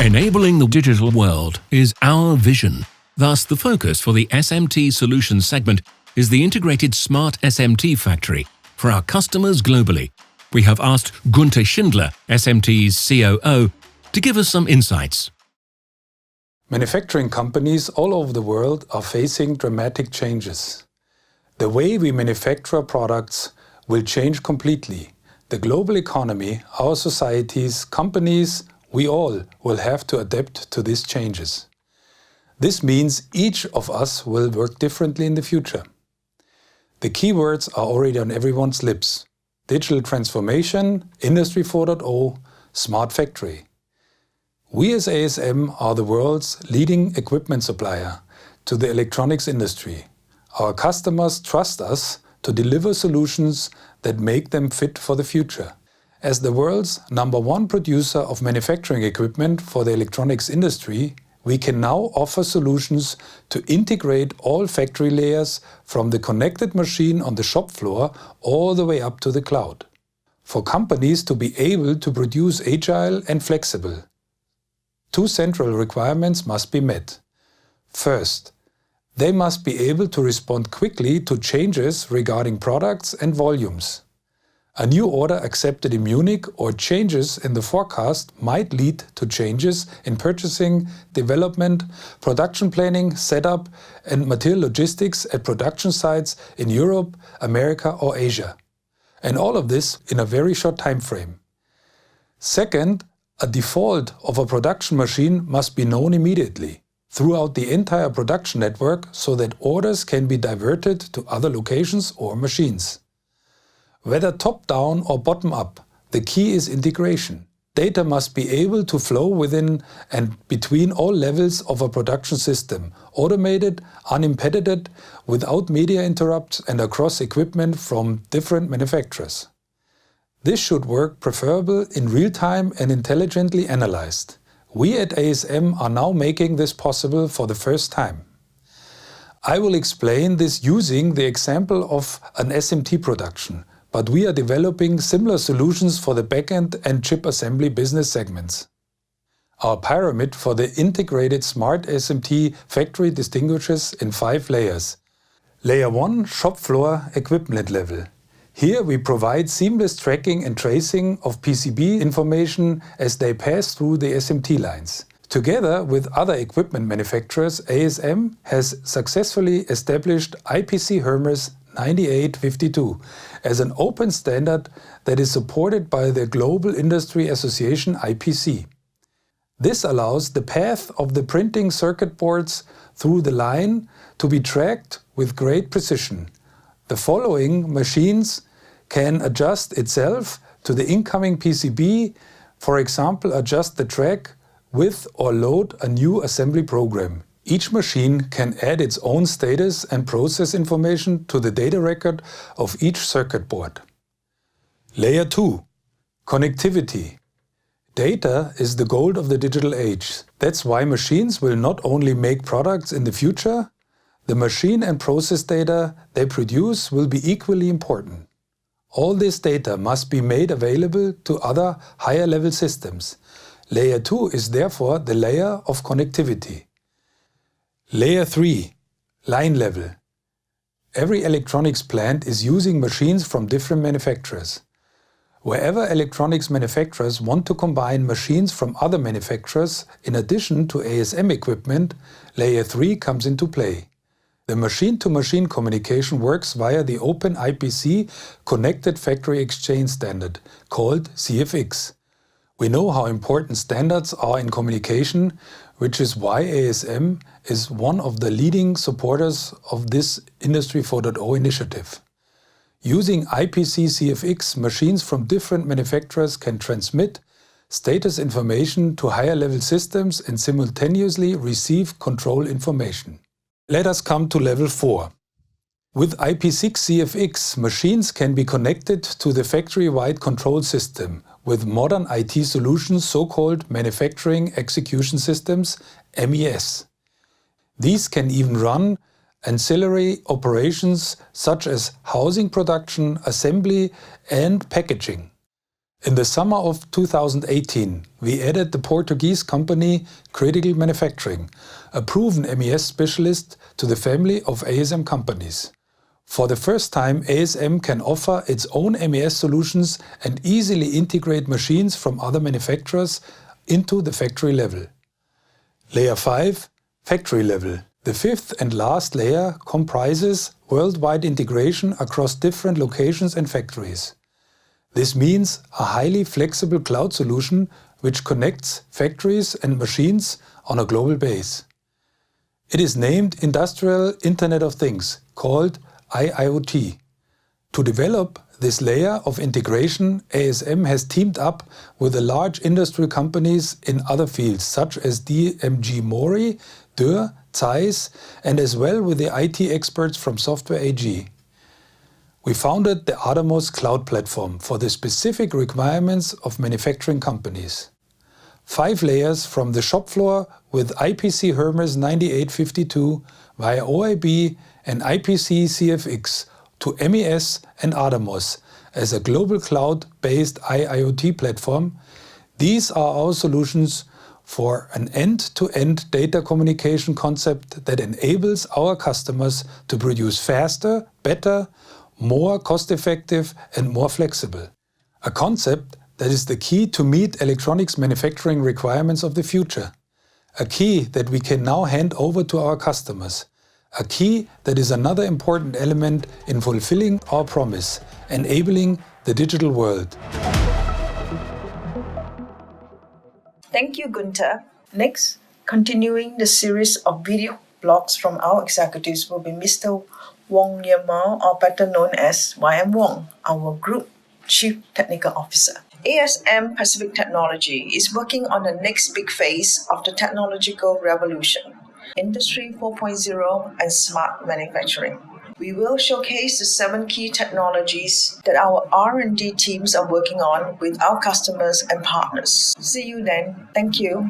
Enabling the digital world is our vision. Thus, the focus for the SMT Solutions segment is the integrated smart SMT factory for our customers globally. We have asked Gunther Schindler, SMT's COO, to give us some insights. Manufacturing companies all over the world are facing dramatic changes. The way we manufacture products will change completely. The global economy, our societies, companies, we all will have to adapt to these changes. This means each of us will work differently in the future. The keywords are already on everyone's lips: digital transformation, Industry 4.0, smart factory. We as ASM are the world's leading equipment supplier to the electronics industry. Our customers trust us to deliver solutions that make them fit for the future. As the world's #1 producer of manufacturing equipment for the electronics industry, we can now offer solutions to integrate all factory layers from the connected machine on the shop floor all the way up to the cloud. For companies to be able to produce agile and flexible, two central requirements must be met. First, they must be able to respond quickly to changes regarding products and volumes. A new order accepted in Munich or changes in the forecast might lead to changes in purchasing, development, production planning, setup, and material logistics at production sites in Europe, America, or Asia. And all of this in a very short time frame. Second, a default of a production machine must be known immediately throughout the entire production network so that orders can be diverted to other locations or machines. Whether top-down or bottom-up, the key is integration. Data must be able to flow within and between all levels of a production system, automated, unimpeded, without media interrupts and across equipment from different manufacturers. This should work preferably in real time and intelligently analyzed. We at ASM are now making this possible for the first time. I will explain this using the example of an SMT production, but we are developing similar solutions for the backend and chip assembly business segments. Our pyramid for the integrated smart SMT factory distinguishes in 5 layers. Layer 1, shop floor equipment level. Here we provide seamless tracking and tracing of PCB information as they pass through the SMT lines. Together with other equipment manufacturers, ASM has successfully established IPC Hermes 9852 as an open standard that is supported by the Global Industry Association IPC. This allows the path of the printing circuit boards through the line to be tracked with great precision. The following machines can adjust itself to the incoming PCB, for example, adjust the track with or load a new assembly program. Each machine can add its own status and process information to the data record of each circuit board. Layer 2. Connectivity. Data is the gold of the digital age. That's why machines will not only make products in the future, the machine and process data they produce will be equally important. All this data must be made available to other higher-level systems. Layer 2 is therefore the layer of connectivity. Layer 3. Line level. Every electronics plant is using machines from different manufacturers. Wherever electronics manufacturers want to combine machines from other manufacturers in addition to ASM equipment, Layer 3 comes into play. The machine-to-machine communication works via the open IPC Connected Factory Exchange Standard, called CFX. We know how important standards are in communication, which is why ASM is one of the leading supporters of this Industry 4.0 initiative. Using IPC CFX, machines from different manufacturers can transmit status information to higher-level systems and simultaneously receive control information. Let us come to level 4. With IPC CFX, machines can be connected to the factory-wide control system with modern IT solutions, so-called Manufacturing Execution Systems, MES. These can even run ancillary operations such as housing production, assembly and packaging. In the summer of 2018, we added the Portuguese company Critical Manufacturing, a proven MES specialist, to the family of ASM companies. For the first time, ASM can offer its own MES solutions and easily integrate machines from other manufacturers into the factory level. Layer 5, factory level. The fifth and last layer comprises worldwide integration across different locations and factories. This means a highly flexible cloud solution which connects factories and machines on a global base. It is named Industrial Internet of Things, called IIoT. To develop this layer of integration, ASM has teamed up with the large industry companies in other fields such as DMG Mori, Dürr, Zeiss, and as well with the IT experts from Software AG. We founded the Adamos cloud platform for the specific requirements of manufacturing companies. 5 layers from the shop floor with IPC Hermes 9852 via OIB and IPC CFX to MES and Adamos as a global cloud-based IIoT platform. These are our solutions for an end-to-end data communication concept that enables our customers to produce faster, better, more cost-effective and more flexible. A concept that is the key to meet electronics manufacturing requirements of the future. A key that we can now hand over to our customers. A key that is another important element in fulfilling our promise, enabling the digital world. Thank you, Gunther. Next, continuing the series of video blogs from our executives will be Mr. Wong Yamao, or better known as YM Wong, our Group Chief Technical Officer. ASM Pacific Technology is working on the next big phase of the technological revolution, Industry 4.0 and smart manufacturing. We will showcase the 7 key technologies that our R&D teams are working on with our customers and partners. See you then. Thank you.